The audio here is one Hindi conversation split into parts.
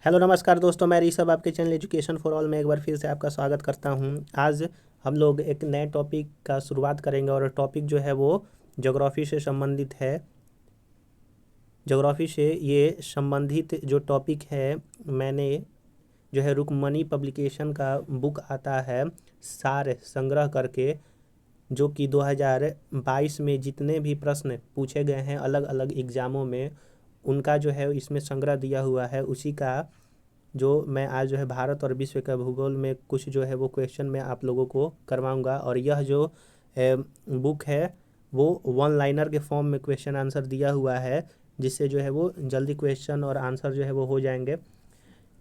हेलो नमस्कार दोस्तों, मैं ऋषभ आपके चैनल एजुकेशन फॉर ऑल में एक बार फिर से आपका स्वागत करता हूं। आज हम लोग एक नए टॉपिक का शुरुआत करेंगे और टॉपिक जो है वो ज्योग्राफी से संबंधित है। ज्योग्राफी से ये संबंधित जो टॉपिक है, मैंने जो है रुक्मणी पब्लिकेशन का बुक आता है सार संग्रह करके, जो कि 2022 में जितने भी प्रश्न पूछे गए हैं अलग अलग एग्ज़ामों में, उनका जो है इसमें संग्रह दिया हुआ है। उसी का जो मैं आज जो है भारत और विश्व का भूगोल में कुछ जो है वो क्वेश्चन मैं आप लोगों को करवाऊंगा। और यह जो बुक है वो वन लाइनर के फॉर्म में क्वेश्चन आंसर दिया हुआ है, जिससे जो है वो जल्दी क्वेश्चन और आंसर जो है वो हो जाएंगे।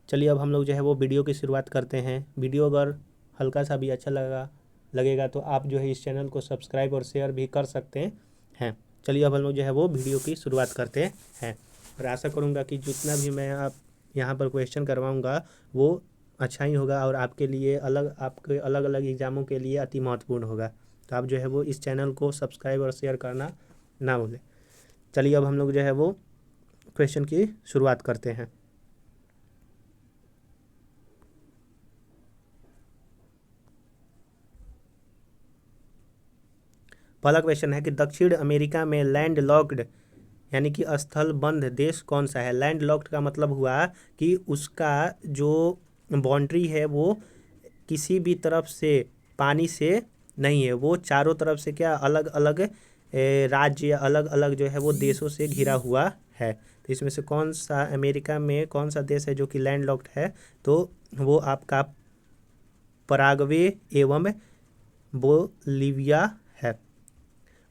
चलिए अब हम लोग जो है वो वीडियो की शुरुआत करते हैं। वीडियो अगर हल्का सा भी अच्छा लगेगा तो आप जो है इस चैनल को सब्सक्राइब और शेयर भी कर सकते हैं। चलिए अब हम लोग जो है वो वीडियो की शुरुआत करते हैं और आशा करूँगा कि जितना भी मैं आप यहाँ पर क्वेश्चन करवाऊँगा वो अच्छा ही होगा और आपके अलग अलग एग्ज़ामों के लिए अति महत्वपूर्ण होगा। तो आप जो है वो इस चैनल को सब्सक्राइब और शेयर करना ना भूलें। चलिए अब हम लोग जो है वो क्वेश्चन की शुरुआत करते हैं। पहला क्वेश्चन है कि दक्षिण अमेरिका में लैंड लॉक्ड यानी कि स्थलबंध देश कौन सा है। लैंड लॉक्ड का मतलब हुआ कि उसका जो बाउंड्री है वो किसी भी तरफ से पानी से नहीं है, वो चारों तरफ से क्या अलग अलग राज्य या अलग अलग जो है वो देशों से घिरा हुआ है। तो इसमें से कौन सा अमेरिका में कौन सा देश है जो कि लैंड लॉक्ड है, तो वो आपका पराग्वे एवं बोलीविया है।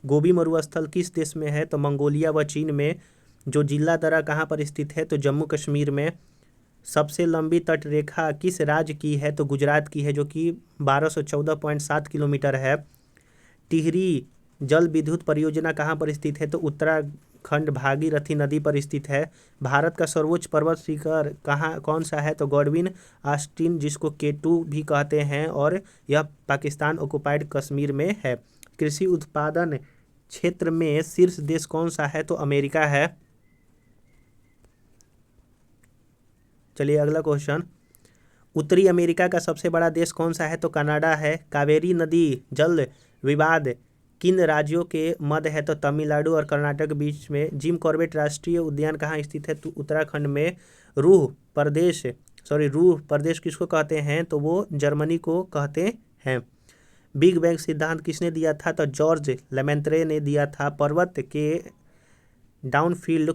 गोबी मरुस्थल किस देश में है, तो मंगोलिया व चीन में। जो जिला दरा कहाँ पर स्थित है, तो जम्मू कश्मीर में। सबसे लंबी तट रेखा किस राज्य की है, तो गुजरात की है, जो कि 1214.7 किलोमीटर है। टिहरी जल विद्युत परियोजना कहाँ पर स्थित है, तो उत्तराखंड भागीरथी नदी पर स्थित है। भारत का सर्वोच्च पर्वत शिखर कौन सा है, तो गॉडविन आस्टीन, जिसको K2 भी कहते हैं, और यह पाकिस्तान ऑक्युपाइड कश्मीर में है। कृषि उत्पादन क्षेत्र में शीर्ष देश कौन सा है, तो अमेरिका है। चलिए अगला क्वेश्चन, उत्तरी अमेरिका का सबसे बड़ा देश कौन सा है, तो कनाडा है। कावेरी नदी जल विवाद किन राज्यों के मध्य है, तो तमिलनाडु और कर्नाटक के बीच में। जिम कॉर्बेट राष्ट्रीय उद्यान कहाँ स्थित है, तो उत्तराखंड में। रूह प्रदेश किसको कहते हैं, तो वो जर्मनी को कहते हैं। बिग बैंग सिद्धांत किसने दिया था, तो जॉर्ज लेमेंत्रे ने दिया था। पर्वत के डाउनफील्ड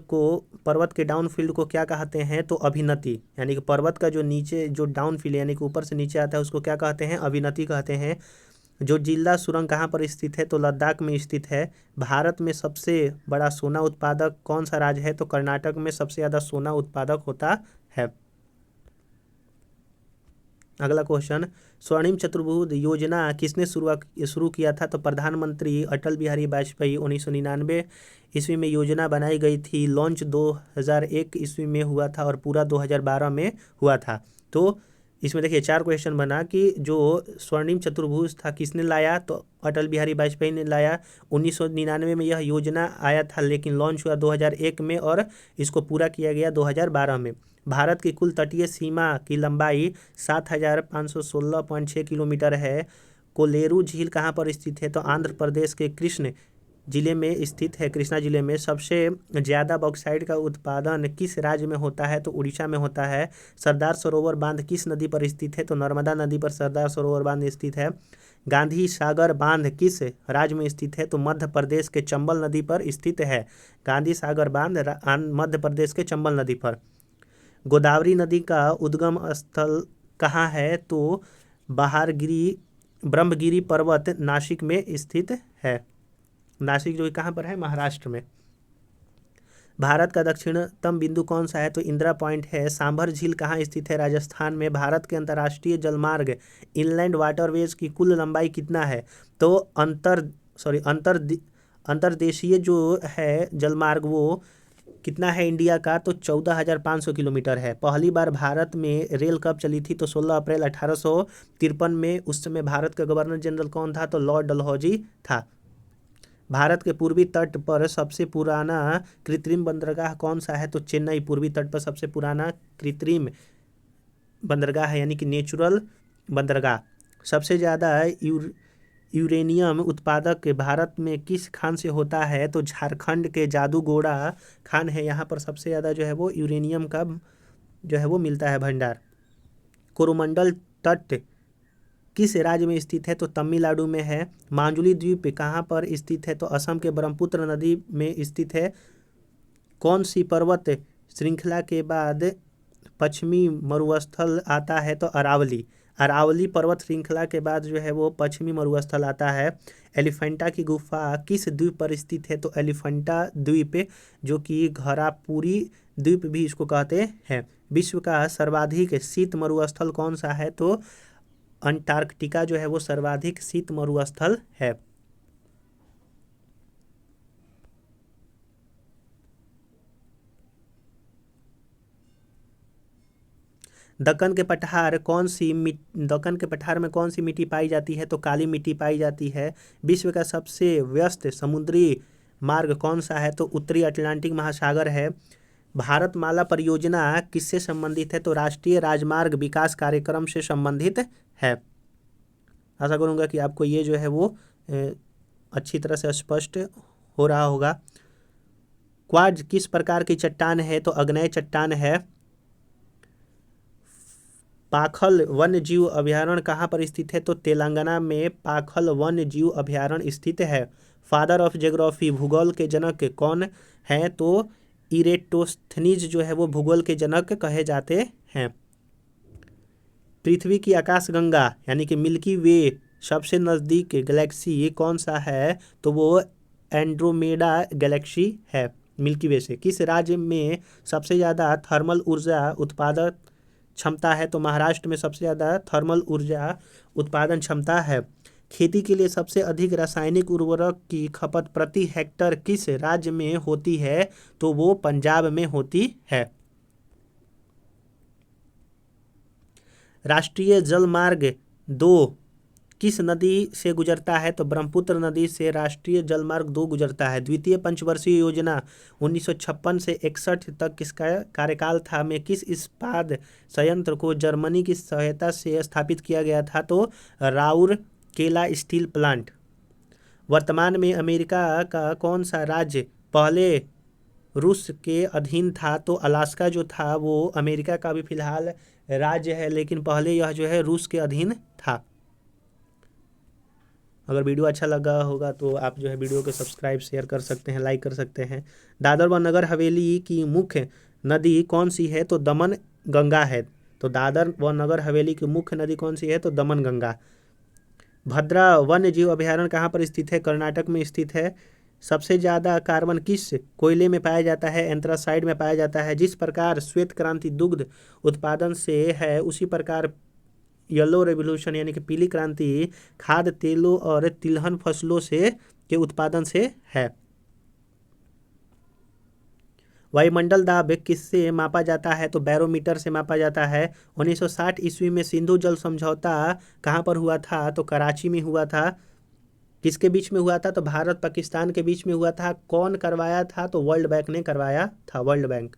को क्या कहते हैं, तो अभिनति, यानी कि पर्वत का जो नीचे जो डाउनफील्ड यानी कि ऊपर से नीचे आता है उसको क्या कहते हैं, अभिनति कहते हैं। जो जिला सुरंग कहाँ पर स्थित है, तो लद्दाख में स्थित है। भारत में सबसे बड़ा सोना उत्पादक कौन सा राज्य है, तो कर्नाटक में सबसे ज़्यादा सोना उत्पादक होता है। अगला क्वेश्चन, स्वर्णिम चतुर्भुज योजना किसने शुरू किया था, तो प्रधानमंत्री अटल बिहारी वाजपेयी। 1999 ईस्वी में योजना बनाई गई थी। लॉन्च 2001 ईस्वी में हुआ था और पूरा 2012 में हुआ था। तो इसमें देखिए 4 क्वेश्चन बना कि जो स्वर्णिम चतुर्भुज था किसने लाया, तो अटल बिहारी वाजपेयी ने लाया। 1999 में यह योजना आया था, लेकिन लॉन्च हुआ 2001 में और इसको पूरा किया गया 2012 में। भारत की कुल तटीय सीमा की लंबाई 7516.6 किलोमीटर है। कोलेरू झील कहाँ पर स्थित है, तो आंध्र प्रदेश के कृष्णा जिले में स्थित है। कृष्णा जिले में सबसे ज़्यादा बॉक्साइट का उत्पादन किस राज्य में होता है, तो उड़ीसा में होता है। सरदार सरोवर बांध किस नदी पर स्थित है, तो नर्मदा नदी पर सरदार सरोवर बांध स्थित है। गांधी सागर बांध किस राज्य में स्थित है, तो मध्य प्रदेश के चंबल नदी पर स्थित है। गांधी सागर बांध मध्य प्रदेश के चंबल नदी पर। गोदावरी नदी का उद्गम स्थल कहाँ है, तो ब्रह्मगिरी पर्वत नासिक में स्थित है। नासिक जो कहाँ पर है, महाराष्ट्र में। भारत का दक्षिणतम बिंदु कौन सा है, तो इंदिरा पॉइंट है। सांभर झील कहाँ स्थित है, राजस्थान में। भारत के अंतर्राष्ट्रीय जलमार्ग इनलैंड वाटरवेज की कुल लंबाई कितना है, तो अंतर्देशीय जो है जलमार्ग वो कितना है इंडिया का, तो 14,500 किलोमीटर है। पहली बार भारत में रेल कब चली थी, तो 16 अप्रैल 1853 में। उस समय भारत का गवर्नर जनरल कौन था, तो लॉर्ड डलहौजी था। भारत के पूर्वी तट पर सबसे पुराना कृत्रिम बंदरगाह कौन सा है? तो चेन्नई पूर्वी तट पर सबसे पुराना कृत्रिम बंदरगाह है, यानी कि नेचुरल बंदरगाह। सबसे ज़्यादा यूरेनियम उत्पादक भारत में किस खान से होता है? तो झारखंड के जादूगोड़ा खान है, यहाँ पर सबसे ज़्यादा जो है वो यूरेनियम का जो है वो मिलता है भंडार। कोरोमंडल तट किस राज्य में स्थित है? तो तमिलनाडु में है। माजुली द्वीप कहाँ पर स्थित है? तो असम के ब्रह्मपुत्र नदी में स्थित है। कौन सी पर्वत श्रृंखला के बाद पश्चिमी मरुस्थल आता है? तो अरावली। अरावली पर्वत श्रृंखला के बाद जो है वो पश्चिमी मरुस्थल आता है। एलिफेंटा की गुफा किस द्वीप पर स्थित है? तो एलिफेंटा द्वीप, जो कि घरापुरी द्वीप भी इसको कहते हैं। विश्व का सर्वाधिक शीत मरुस्थल कौन सा है? तो अंटार्कटिका जो है वो सर्वाधिक शीत मरुस्थल है। दक्कन के पठार में कौन सी मिट्टी पाई जाती है? तो काली मिट्टी पाई जाती है। विश्व का सबसे व्यस्त समुद्री मार्ग कौन सा है? तो उत्तरी अटलांटिक महासागर है। भारतमाला परियोजना किससे संबंधित है? तो राष्ट्रीय राजमार्ग विकास कार्यक्रम से संबंधित है। आशा करूँगा कि आपको ये जो है वो अच्छी तरह से स्पष्ट हो रहा होगा। क्वार्ट्ज किस प्रकार की चट्टान है? तो अग्नेय चट्टान है। पाखल वन्य जीव अभयारण्य कहाँ पर स्थित है? तो तेलंगाना में पाखल वन्य जीव अभयारण्य स्थित है। फादर ऑफ ज्योग्राफी भूगोल के जनक कौन है? तो इरेटोस्थनीज जो है वो भूगोल के जनक कहे जाते हैं। पृथ्वी की आकाशगंगा यानी कि मिल्की वे सबसे नज़दीक गैलेक्सी कौन सा है? तो वो एंड्रोमेडा गैलेक्सी है मिल्की वे से। किस राज्य में सबसे ज़्यादा थर्मल ऊर्जा उत्पादक क्षमता है? तो महाराष्ट्र में सबसे ज़्यादा थर्मल ऊर्जा उत्पादन क्षमता है। खेती के लिए सबसे अधिक रासायनिक उर्वरक की खपत प्रति हेक्टर किस राज्य में होती है? तो वो पंजाब में होती है। राष्ट्रीय जलमार्ग 2 किस नदी से गुजरता है? तो ब्रह्मपुत्र नदी से राष्ट्रीय जलमार्ग 2 गुजरता है। द्वितीय पंचवर्षीय योजना 1956 से 61 तक किसका कार्यकाल था? में किस इस्पात संयंत्र को जर्मनी की सहायता से स्थापित किया गया था? तो राउरकेला स्टील प्लांट। वर्तमान में अमेरिका का कौन सा राज्य पहले रूस के अधीन था? तो अलास्का जो था वो अमेरिका का भी फिलहाल राज्य है, लेकिन पहले यह जो है रूस के अधीन था। अगर वीडियो अच्छा लगा होगा तो आप जो है वीडियो को सब्सक्राइब शेयर कर सकते हैं, लाइक कर सकते हैं। दादर व नगर हवेली की मुख्य नदी कौन सी है? तो दमन गंगा है। तो दादर व नगर हवेली की मुख्य नदी कौन सी है? तो दमन गंगा। भद्रा वन्य जीव अभयारण्य कहाँ पर स्थित है? कर्नाटक में स्थित है। सबसे ज़्यादा कार्बन किस कोयले में पाया जाता है? एंथ्रासाइड में पाया जाता है। जिस प्रकार श्वेत क्रांति दुग्ध उत्पादन से है, उसी प्रकार येलो रेवोल्यूशन यानी कि पीली क्रांति खाद्य तेलों और तिलहन फसलों से के उत्पादन से है। वायुमंडल दाब किससे मापा जाता है? तो बैरोमीटर से मापा जाता है। 1960 ईस्वी में सिंधु जल समझौता कहाँ पर हुआ था? तो कराची में हुआ था। किसके बीच में हुआ था? तो भारत पाकिस्तान के बीच में हुआ था। कौन करवाया था? तो वर्ल्ड बैंक ने करवाया था, वर्ल्ड बैंक।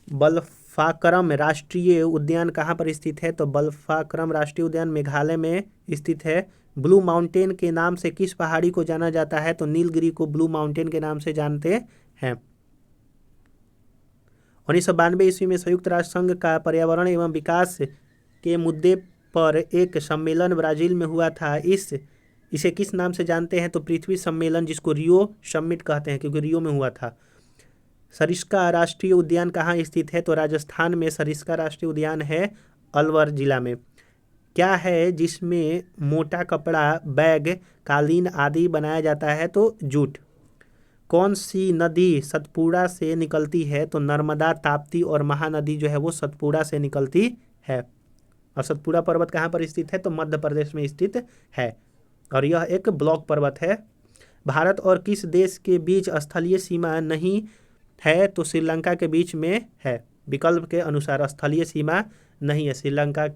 बल्फाक्रम राष्ट्रीय उद्यान कहाँ पर स्थित है? तो बल्फाक्रम राष्ट्रीय उद्यान मेघालय में स्थित है। ब्लू माउंटेन के नाम से किस पहाड़ी को जाना जाता है? तो नीलगिरी को ब्लू माउंटेन के नाम से जानते हैं। 1992 ईस्वी में संयुक्त राष्ट्र संघ का पर्यावरण एवं विकास के मुद्दे पर एक सम्मेलन ब्राजील में हुआ था। इसे किस नाम से जानते हैं? तो पृथ्वी सम्मेलन, जिसको रियो समिट कहते हैं, क्योंकि रियो में हुआ था। सरिस्का राष्ट्रीय उद्यान कहाँ स्थित है? तो राजस्थान में सरिस्का राष्ट्रीय उद्यान है, अलवर जिला में। क्या है जिसमें मोटा कपड़ा, बैग, कालीन आदि बनाया जाता है? तो जूट। कौन सी नदी सतपुड़ा से निकलती है? तो नर्मदा, ताप्ती और महानदी जो है वो सतपुड़ा से निकलती है। और सतपुड़ा पर्वत कहाँ पर स्थित है? तो मध्य प्रदेश में स्थित है और यह एक ब्लॉक पर्वत है। भारत और किस देश के बीच स्थलीय सीमा नहीं है? तो श्रीलंका के बीच में है। विकल्प के अनुसार स्थलीय सीमा नहीं है, श्रीलंका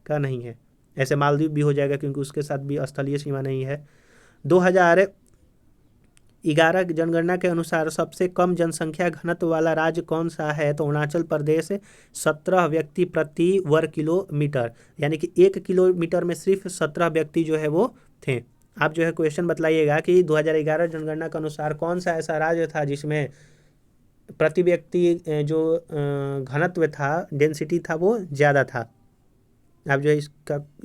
का नहीं है। ऐसे मालदीव भी हो जाएगा क्योंकि उसके साथ भी स्थलीय सीमा नहीं है। 2011 की जनगणना के अनुसार सबसे कम जनसंख्या घनत्व वाला राज्य कौन सा है? तो अरुणाचल प्रदेश 17 व्यक्ति प्रति वर्ग किलोमीटर, यानी कि 1 किलोमीटर में सिर्फ 17 व्यक्ति जो है वो थे। आप जो है क्वेश्चन बतलाइएगा कि 2011 जनगणना के अनुसार कौन सा ऐसा राज्य था जिसमें प्रति व्यक्ति जो घनत्व था, डेंसिटी था, वो ज़्यादा था। आप जो है इस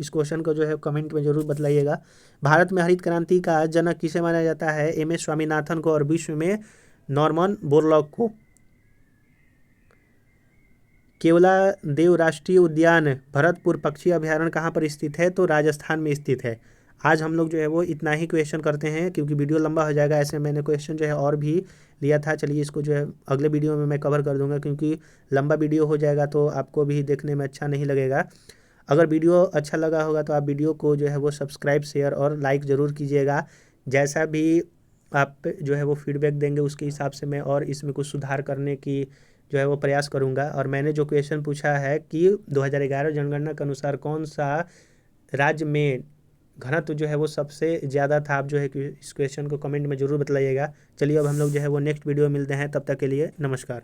क्वेश्चन को जो है कमेंट में जरूर बतलाइएगा। भारत में हरित क्रांति का जनक किसे माना जाता है? एम.एस. स्वामीनाथन को और विश्व में नॉर्मन बोरलॉग को। केवलादेव राष्ट्रीय उद्यान भरतपुर पक्षी अभयारण्य कहाँ पर स्थित है? तो राजस्थान में स्थित है। आज हम लोग जो है वो इतना ही क्वेश्चन करते हैं क्योंकि वीडियो लंबा हो जाएगा। ऐसे मैंने क्वेश्चन जो है और भी लिया था। चलिए इसको जो है अगले वीडियो में मैं कवर कर दूंगा, क्योंकि लंबा वीडियो हो जाएगा तो आपको भी देखने में अच्छा नहीं लगेगा। अगर वीडियो अच्छा लगा होगा तो आप वीडियो को जो है वो सब्सक्राइब, शेयर और लाइक ज़रूर कीजिएगा। जैसा भी आप जो है वो फीडबैक देंगे उसके हिसाब से मैं और इसमें कुछ सुधार करने की जो है वो प्रयास करूंगा। और मैंने जो क्वेश्चन पूछा है कि 2011 जनगणना के अनुसार कौन सा राज्य में घनत्व जो है वो सबसे ज़्यादा था, आप जो है कि इस क्वेश्चन को कमेंट में ज़रूर बतलाइएगा। चलिए अब हम लोग जो है वो नेक्स्ट वीडियो मिलते हैं, तब तक के लिए नमस्कार।